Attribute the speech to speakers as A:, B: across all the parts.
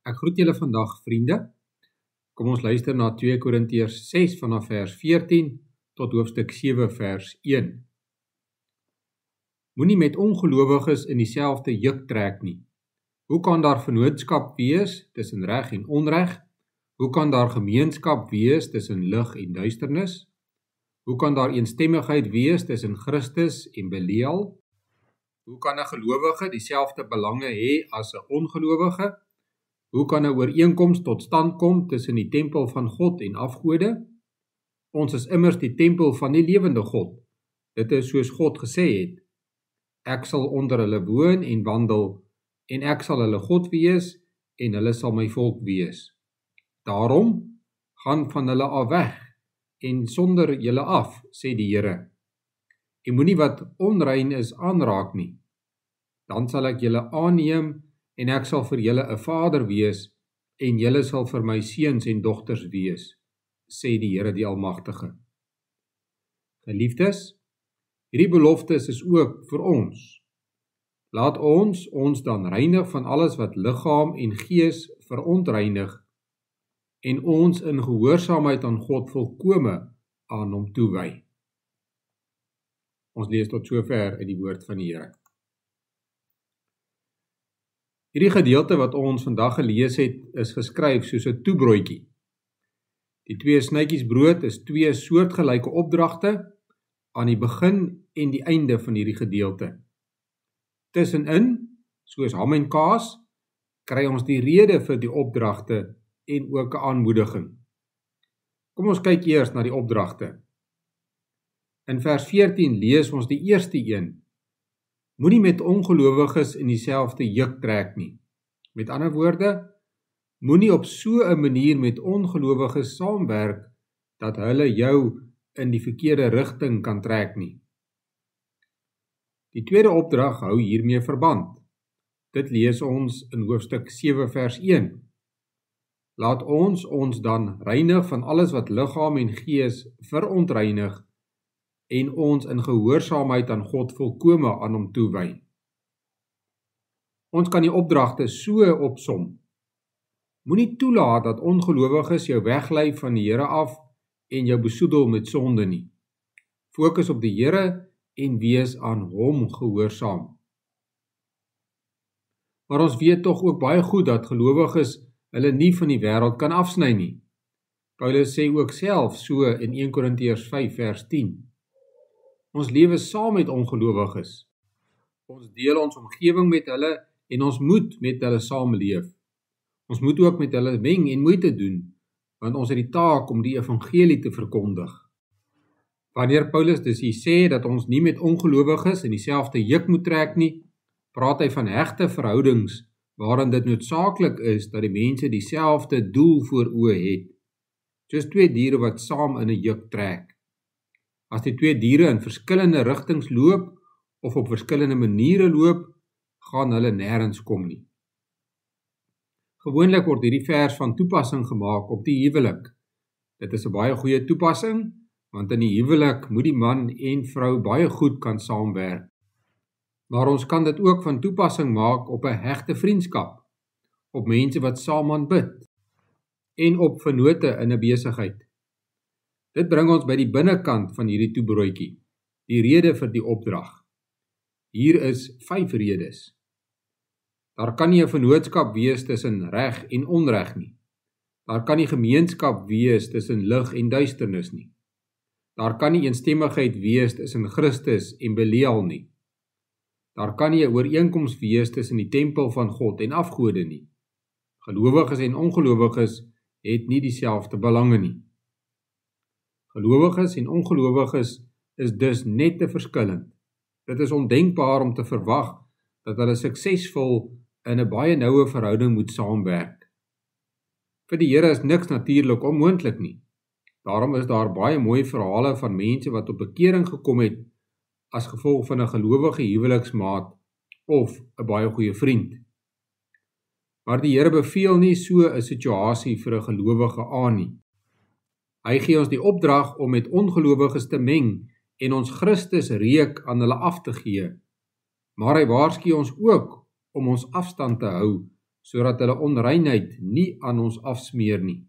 A: Ek groet julle vandag, vriende. Kom ons luister na 2 Korintiërs 6 vanaf vers 14 tot hoofstuk 7 vers 1. Moenie met ongelowiges in dieselfde juk trek nie. Hoe kan daar vennootskap wees tussen reg en onreg? Hoe kan daar gemeenskap wees tussen lig en duisternis? Hoe kan daar eensstemmigheid wees tussen Christus en Belial? Hoe kan 'n gelowige dieselfde belange hê as 'n ongelowige? Hoe kan 'n ooreenkoms tot stand kom tussen die tempel van God en afgode? Ons is immers die tempel van die lewende God. Dit is soos God gesê het: Ek sal onder hulle woon en wandel, en ek sal hulle God wees, en hulle sal my volk wees. Daarom, gaan van hulle af weg, en sonder julle af, sê die Here. En moenie wat onrein is aanraak nie. Dan sal ek julle aanneem, en ek sal vir julle 'n vader wees, en julle sal vir my seuns en dogters wees, sê die Here die Almagtige. Geliefdes, hierdie beloftes is ook vir ons. Laat ons dan reinig van alles wat liggaam en gees verontreinig, en ons in gehoorsaamheid aan God volkome aan hom toewy. Ons lees tot sover uit die woord van die Here. Hierdie gedeelte wat ons vandag gelees het, is geskryf soos 'n toebroodjie. Die 2 snytjies brood is 2 soortgelyke opdragte aan die begin en die einde van hierdie gedeelte. Tussenin, soos ham en kaas, kry ons die rede vir die opdragte en ook 'n aanmoediging. Kom ons kyk eers na die opdragte. In vers 14 lees ons die eerste een: Moenie met ongelowiges in dieselfde juk trek nie. Met ander woorde, moenie op so 'n manier met ongelowiges saamwerk dat hulle jou in die verkeerde rigting kan trek nie. Die tweede opdrag hou hiermee verband. Dit lees ons in hoofstuk 7 vers 1. Laat ons dan reinig van alles wat liggaam en gees verontreinig, en ons in gehoorsaamheid aan God volkome aan hom toewy. Ons kan die opdragte so opsom. Moenie toelaat dat ongelowiges jou weglei van die Here af en jou besoedel met sonde nie. Fokus op die Here en wees aan hom gehoorsaam. Maar ons weet tog ook baie goed dat gelowiges hulle nie van die wêreld kan afsny nie. Paulus sê ook self so in 1 Korintiërs 5 vers 10. Ons lewe saam met ongelowiges. Ons deel ons omgewing met hulle en ons moet met hulle saamleef. Ons moet ook met hulle meng en moeite doen, want ons het die taak om die evangelie te verkondig. Wanneer Paulus dus hier sê dat ons nie met ongelowiges in dieselfde juk moet trek nie, praat hy van hegte verhoudings waarin dit noodsaaklik is dat die mense dieselfde doel voor oë het, soos 2 diere wat saam in 'n juk trek. As die 2 diere in verskillende rigtings loop of op verskillende maniere loop, gaan hulle nêrens kom nie. Gewoonlik word hierdie vers van toepassing gemaak op die huwelik. Dit is 'n baie goeie toepassing, want in die huwelik moet die man en vrou baie goed kan saamwerk. Maar ons kan dit ook van toepassing maak op 'n hegte vriendskap, op mense wat saam aanbid, en op vennote in 'n besigheid. Dit bring ons by die binnekant van hierdie toebroodjie, die rede vir die opdrag. Hier is 5 redes. Daar kan nie 'n vennootskap wees tussen reg en onreg nie. Daar kan nie gemeenskap wees tussen lig en duisternis nie. Daar kan nie eensstemmigheid wees tussen Christus en Belial nie. Daar kan nie 'n ooreenkoms wees tussen die tempel van God en afgode nie. Gelowiges en ongelowiges het nie dieselfde belange nie. Gelowiges en ongelowiges is dus net te verskillend. Dit is ondenkbaar om te verwag dat hulle suksesvol in 'n baie noue verhouding moet saamwerk. Vir die Here is niks natuurlik onmoontlik nie. Daarom is daar baie mooi verhale van mense wat op bekering gekom het as gevolg van 'n gelowige huweliksmaat of 'n baie goeie vriend. Maar die Here beveel nie so 'n situasie vir 'n gelowige aan nie. Hy gee ons die opdrag om met ongelowiges te meng en ons Christus reuk aan hulle af te gee. Maar hy waarsku ons ook om ons afstand te hou, sodat hulle onreinheid nie aan ons afsmeer nie.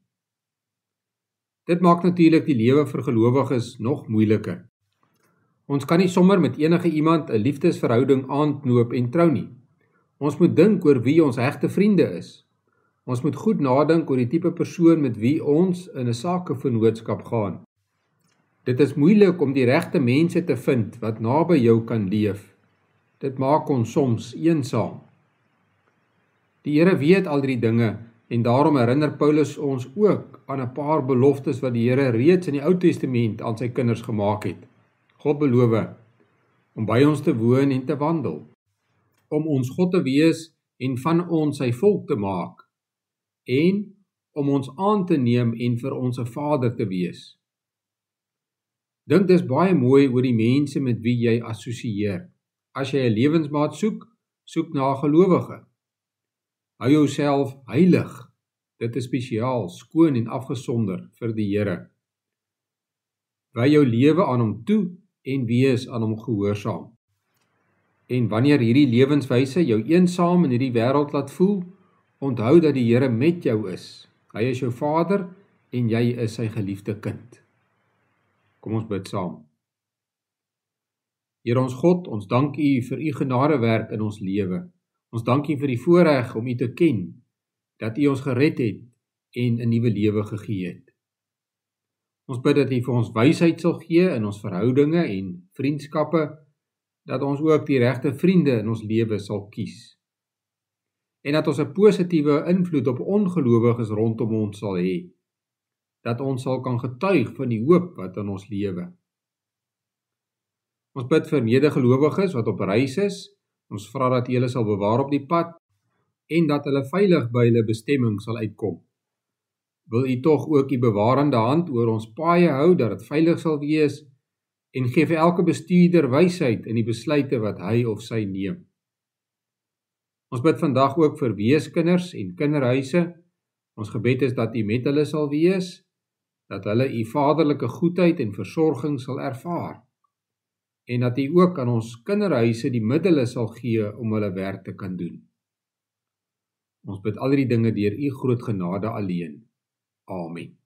A: Dit maak natuurlik die lewe vir gelowiges nog moeiliker. Ons kan nie sommer met enige iemand 'n liefdesverhouding aanknoop en trou nie. Ons moet dink oor wie ons regte vriende is. Ons moet goed nadink oor die tipe persoon met wie ons in 'n sakevennootskap gaan. Dit is moeilik om die regte mense te vind wat naby jou kan leef. Dit maak ons soms eensaam. Die Here weet al die dinge en daarom herinner Paulus ons ook aan 'n paar beloftes wat die Here reeds in die Ou Testament aan sy kinders gemaak het. God beloof om by ons te woon en te wandel, om ons God te wees en van ons sy volk te maak, en om ons aan te neem en vir ons 'n Vader te wees. Dink dis baie mooi oor die mense met wie jy assosieer. As jy 'n lewensmaat soek, soek na 'n gelowige. Hou jouself heilig. Dit is spesiaal, skoon en afgesonder vir die Here. Wy jou lewe aan hom toe en wees aan hom gehoorsaam. En wanneer hierdie lewenswyse jou eensaam in hierdie wêreld laat voel, onthou dat die Here met jou is. Hy is jou Vader en jy is sy geliefde kind. Kom ons bid saam. Here ons God, ons dank U vir U genadewerk in ons lewe. Ons dank U vir die voorreg om U te ken, dat U ons gered het en 'n nuwe lewe gegee het. Ons bid dat U vir ons wysheid sal gee in ons verhoudinge en vriendskappe, dat ons ook die regte vriende in ons lewe sal kies. En dat ons 'n positiewe invloed op ongelowiges rondom ons sal hê, dat ons sal kan getuig van die hoop wat in ons lewe. Ons bid vir medegelowiges wat op reis is. Ons vra dat U hulle sal bewaar op die pad en dat hulle veilig by hulle bestemming sal uitkom. Wil U tog ook U bewarende hand oor ons paaie hou, dat dit veilig sal wees, en gee vir elke bestuurder wysheid in die besluite wat hy of sy neem. Ons bid vandag ook vir weeskinders en kinderhuise. Ons gebed is dat U met hulle sal wees, dat hulle U vaderlike goedheid en versorging sal ervaar, en dat U ook aan ons kinderhuise die middele sal gee om hulle werk te kan doen. Ons bid al die dinge deur U groot genade alleen. Amen.